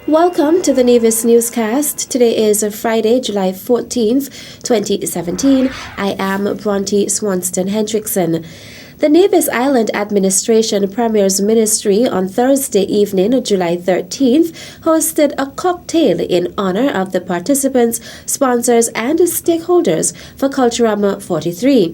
Welcome to the Nevis Newscast. Today is Friday, July 14th, 2017. I am Bronte Swanston Hendrickson. The Nevis Island Administration Premier's Ministry on Thursday evening, July 13th, hosted a cocktail in honor of the participants, sponsors, and stakeholders for Culturama 43.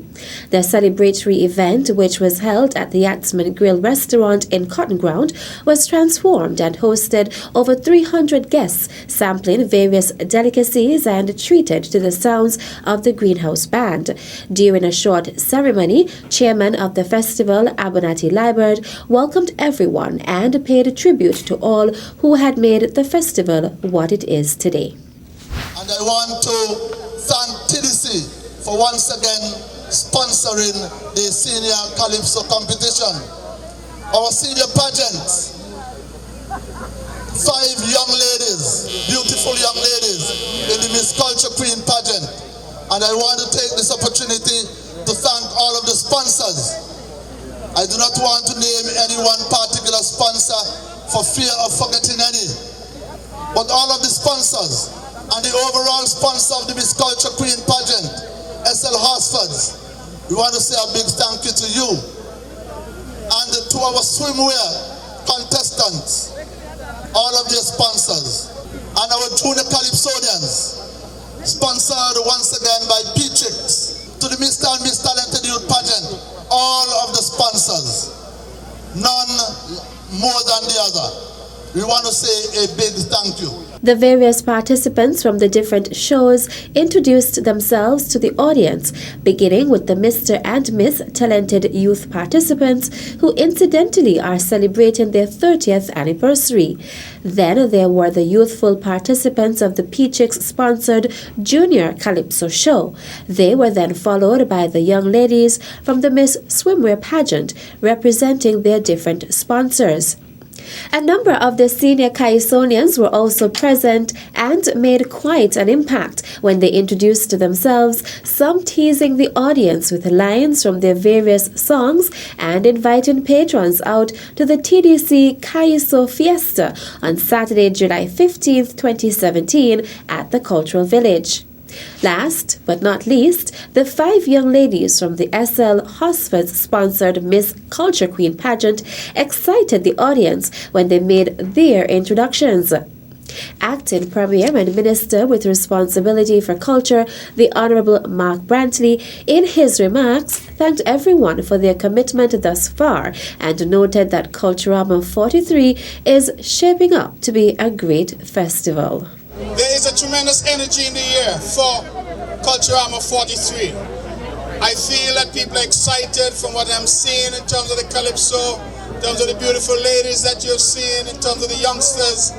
The celebratory event, which was held at the Yatsman Grill restaurant in Cotton Ground, was transformed and hosted over 300 guests, sampling various delicacies and treated to the sounds of the Greenhouse Band. During a short ceremony, Chairman of the festival, Abernathy Liebert, welcomed everyone and paid tribute to all who had made the festival what it is today. And I want to thank TDC for once again sponsoring the senior Calypso competition. Our senior pageant, 5 young ladies, beautiful young ladies in the Miss Culture Queen pageant. And I want to take this opportunity to thank all of the sponsors. I do not want to name any one particular sponsor for fear of forgetting any. But all of the sponsors and the overall sponsor of the Miss Culture Queen pageant, SL Horsfords, we want to say a big thank you to you. And to our swimwear contestants, all of their sponsors, and our junior Calypsonians, sponsored once again by P-Chicks, to the Mr. and Miss Talented Youth pageant, all of the sponsors, none more than the other. We want to say a big thank you. The various participants from the different shows introduced themselves to the audience, beginning with the Mr. and Miss Talented Youth participants, who incidentally are celebrating their 30th anniversary. Then there were the youthful participants of the P-Chicks sponsored Junior Calypso show. They were then followed by the young ladies from the Miss Swimwear pageant, representing their different sponsors. A number of the senior Calypsonians were also present and made quite an impact when they introduced themselves, some teasing the audience with lines from their various songs and inviting patrons out to the TDC Calypso Fiesta on Saturday, July 15th, 2017 at the Cultural Village. Last but not least, the 5 young ladies from the SL Horsfords sponsored Miss Culture Queen pageant excited the audience when they made their introductions. Acting Premier and Minister with responsibility for culture, the Honourable Mark Brantley, in his remarks, thanked everyone for their commitment thus far and noted that Culturama 43 is shaping up to be a great festival. There is a tremendous energy in the air for Culturama 43. I feel that people are excited from what I'm seeing in terms of the Calypso, in terms of the beautiful ladies that you've seen, in terms of the youngsters.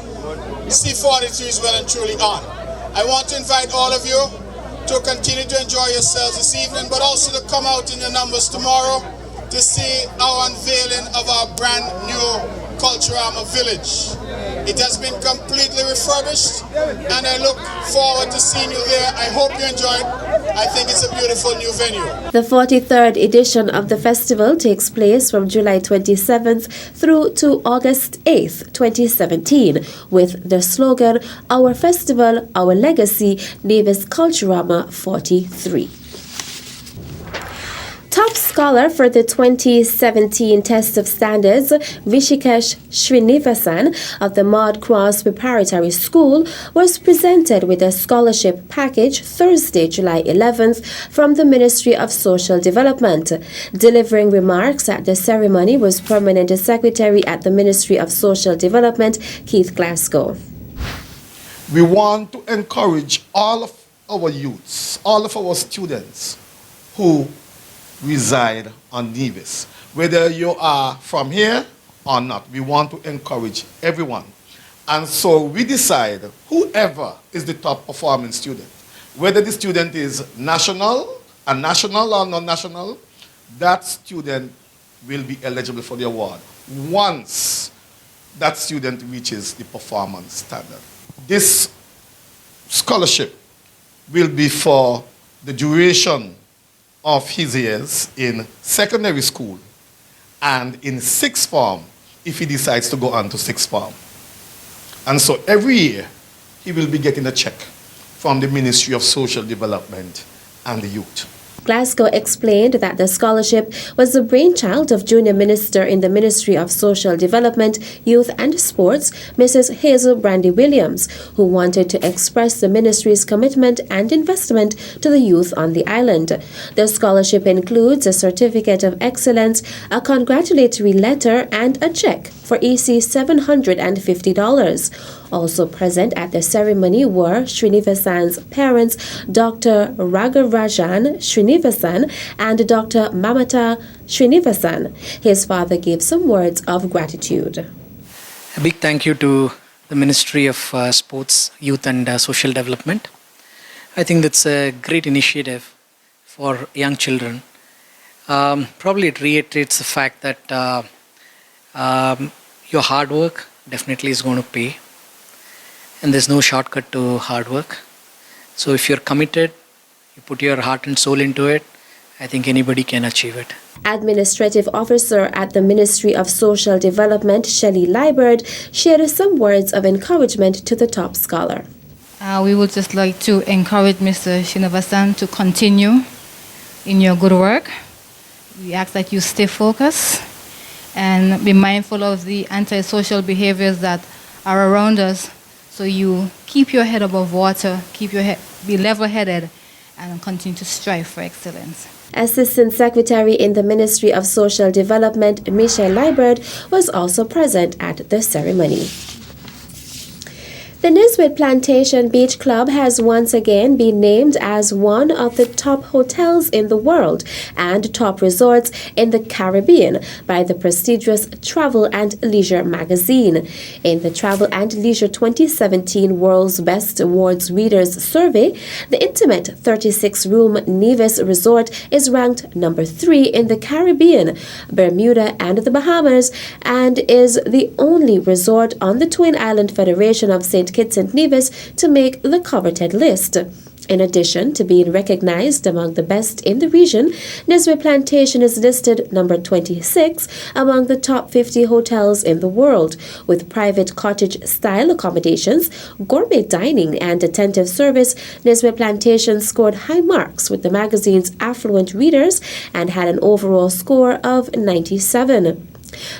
C43 is well and truly on. I want to invite all of you to continue to enjoy yourselves this evening, but also to come out in your numbers tomorrow to see our unveiling of our brand new Culturama Village. It has been completely refurbished and I look forward to seeing you there. I hope you enjoy it. I think it's a beautiful new venue. The 43rd edition of the festival takes place from July 27th through to August 8th, 2017, with the slogan, Our Festival, Our Legacy, Nevis Culturama 43. Top scholar for the 2017 Test of Standards, Rishikesh Srinivasan of the Maud Cross Preparatory School, was presented with a scholarship package Thursday, July 11th, from the Ministry of Social Development. Delivering remarks at the ceremony was Permanent Secretary at the Ministry of Social Development, Keith Glasgow. We want to encourage all of our youths, all of our students who reside on Nevis. Whether you are from here or not, we want to encourage everyone. And so we decide whoever is the top performing student, whether the student is national or non-national, that student will be eligible for the award once that student reaches the performance standard. This scholarship will be for the duration of his years in secondary school and in sixth form if he decides to go on to sixth form. And so every year, he will be getting a check from the Ministry of Social Development and the Youth. Glasgow explained that the scholarship was the brainchild of Junior Minister in the Ministry of Social Development, Youth and Sports, Mrs. Hazel Brandy Williams, who wanted to express the ministry's commitment and investment to the youth on the island. The scholarship includes a Certificate of Excellence, a congratulatory letter, and a check for EC $750. Also present at the ceremony were Srinivasan's parents, Dr. Ragarajan Srinivasan and Dr. Mamata Srinivasan. His father gave some words of gratitude. A big thank you to the Ministry of Sports, Youth and Social Development. I think that's a great initiative for young children. Probably it reiterates the fact that your hard work definitely is going to pay. And there's no shortcut to hard work. So if you're committed, you put your heart and soul into it, I think anybody can achieve it. Administrative Officer at the Ministry of Social Development, Shelley Liebert, shared some words of encouragement to the top scholar. We would just like to encourage Mr. Srinivasan to continue in your good work. We ask that you stay focused and be mindful of the antisocial behaviors that are around us. So you keep your head above water, be level-headed, and continue to strive for excellence. Assistant Secretary in the Ministry of Social Development, Michelle Liebert, was also present at the ceremony. The Nisbet Plantation Beach Club has once again been named as one of the top hotels in the world and top resorts in the Caribbean by the prestigious Travel and Leisure magazine. In the Travel and Leisure 2017 World's Best Awards Readers Survey, the intimate 36-room Nevis Resort is ranked number 3 in the Caribbean, Bermuda, and the Bahamas, and is the only resort on the Twin Island Federation of St. Kitts and Nevis to make the coveted list. In addition to being recognized among the best in the region, Nisbet Plantation is listed number 26 among the top 50 hotels in the world, with private cottage-style accommodations, gourmet dining, and attentive service. Nisbet Plantation scored high marks with the magazine's affluent readers and had an overall score of 97.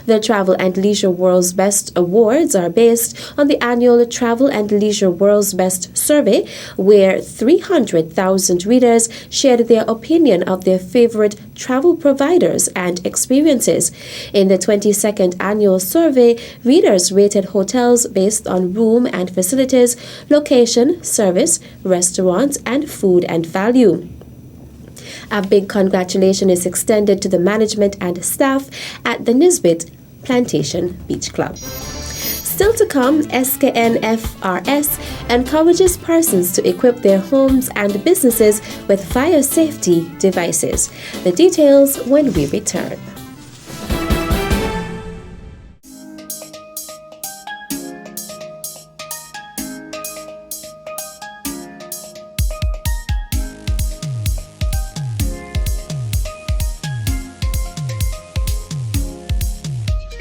The Travel and Leisure World's Best Awards are based on the annual Travel and Leisure World's Best Survey, where 300,000 readers shared their opinion of their favorite travel providers and experiences. In the 22nd annual survey, readers rated hotels based on room and facilities, location, service, restaurants, and food and value. A big congratulations is extended to the management and staff at the Nisbet Plantation Beach Club. Still to come, SKNFRS encourages persons to equip their homes and businesses with fire safety devices. The details when we return.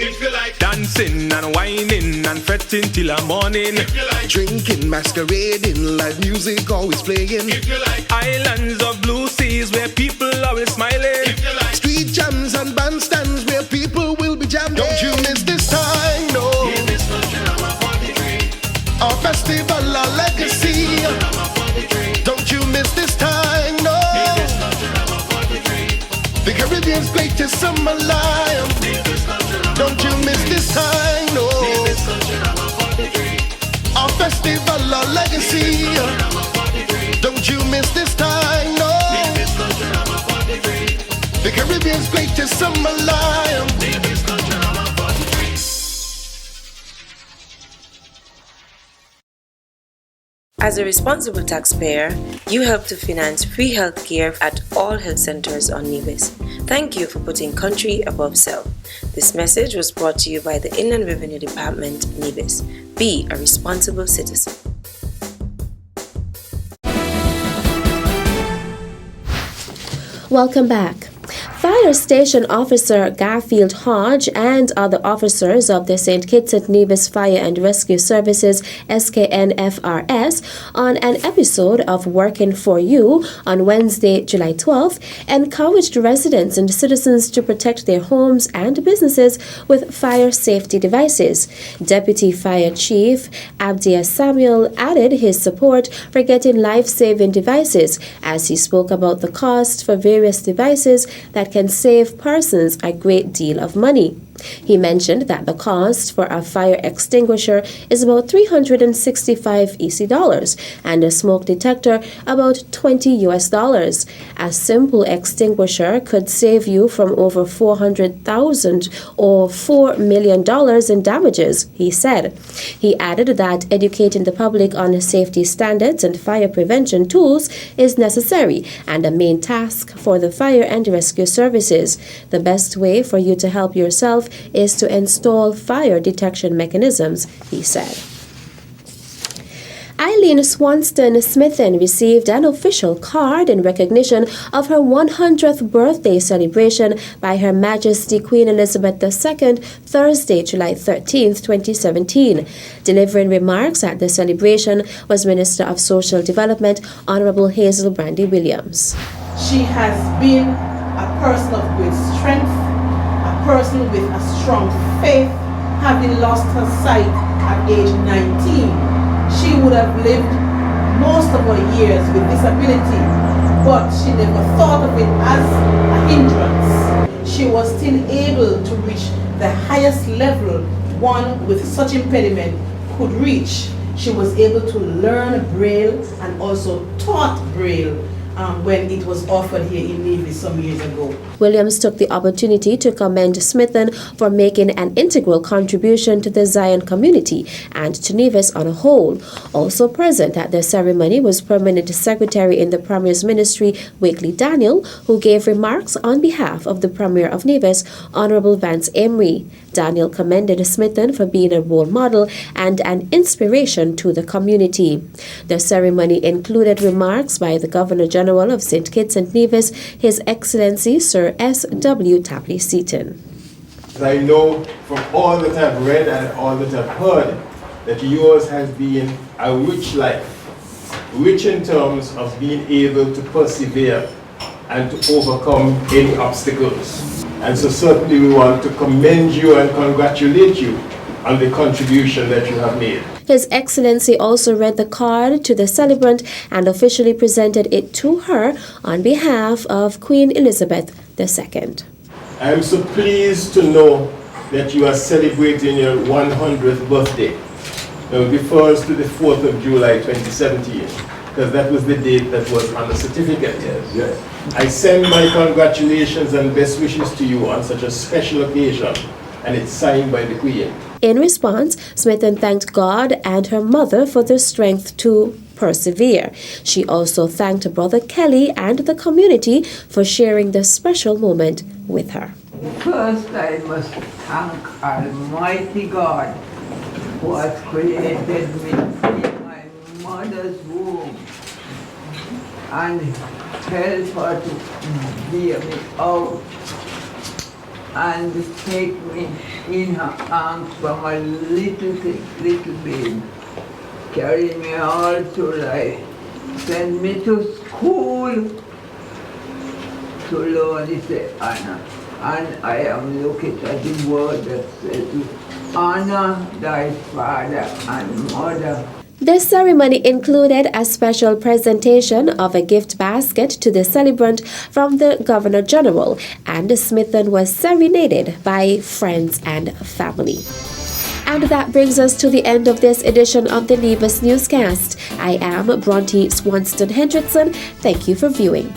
If you like dancing and whining and fretting till the morning, if you like drinking, masquerading, live music always playing, if you like islands of blue seas where people always smiling, if you like street jams and bandstands where people will be jamming, don't you miss this time, no. in this country I'm a 43, Our festival, our legacy, I'm a 43, don't you miss this time, no. in this country I'm a 43, The Caribbean's greatest summer lion, in this country I'm a don't you miss this time, no. in this country I'm a 43, Our festival, our legacy, I'm a 43, don't you miss this time, no. in this country I'm a 43, The Caribbean's greatest summer lion. in this country I'm a 43. As a responsible taxpayer, you help to finance free health care at all health centers on Nevis. Thank you for putting country above self. This message was brought to you by the Inland Revenue Department, Nevis. Be a responsible citizen. Welcome back. Fire Station Officer Garfield Hodge and other officers of the St. Kitts and Nevis Fire and Rescue Services SKNFRS on an episode of Working for You on Wednesday, July 12th, encouraged residents and citizens to protect their homes and businesses with fire safety devices. Deputy Fire Chief Abdia Samuel added his support for getting life-saving devices as he spoke about the cost for various devices that can save persons a great deal of money. He mentioned that the cost for a fire extinguisher is about $365 EC and a smoke detector about $20 US. A simple extinguisher could save you from over $400,000 or $4 million in damages, he said. He added that educating the public on safety standards and fire prevention tools is necessary and a main task for the fire and rescue services. The best way for you to help yourself is to install fire detection mechanisms, he said. Eileen Swanston Smithen received an official card in recognition of her 100th birthday celebration by Her Majesty Queen Elizabeth II, Thursday, July 13, 2017. Delivering remarks at the celebration was Minister of Social Development, Honorable Hazel Brandy Williams. She has been a person of great strength, a person with a strong faith, having lost her sight at age 19. She would have lived most of her years with disability, but she never thought of it as a hindrance. She was still able to reach the highest level one with such impediment could reach. She was able to learn Braille and also taught Braille when it was offered here in Nevis some years ago. Williams took the opportunity to commend Smithen for making an integral contribution to the Zion community and to Nevis on a whole. Also present at the ceremony was Permanent Secretary in the Premier's Ministry, Wakely Daniel, who gave remarks on behalf of the Premier of Nevis, Honorable Vance Emery. Daniel commended Smithen for being a role model and an inspiration to the community. The ceremony included remarks by the Governor General of St. Kitts and Nevis, His Excellency Sir S.W. Tapley Seaton. I know from all that I've read and all that I've heard that yours has been a rich life, rich in terms of being able to persevere and to overcome any obstacles. And so certainly we want to commend you and congratulate you on the contribution that you have made. His Excellency also read the card to the celebrant and officially presented it to her on behalf of Queen Elizabeth II. I am so pleased to know that you are celebrating your 100th birthday. It refers to the 4th of July 2017, because that was the date that was on the certificate. Yes. I send my congratulations and best wishes to you on such a special occasion, and it's signed by the Queen. In response, Smithen thanked God and her mother for their strength to persevere. She also thanked Brother Kelly and the community for sharing this special moment with her. First, I must thank Almighty God who has created me in my mother's womb and helped her to bear me out and take me in her arms from a little babe, carry me all through life, send me to school to learn the honor. And I am looking at the word that says, honor thy father and mother. This ceremony included a special presentation of a gift basket to the celebrant from the Governor General, and Smithen was serenaded by friends and family. And that brings us to the end of this edition of the Nevis Newscast. I am Bronte Swanston Hendrickson. Thank you for viewing.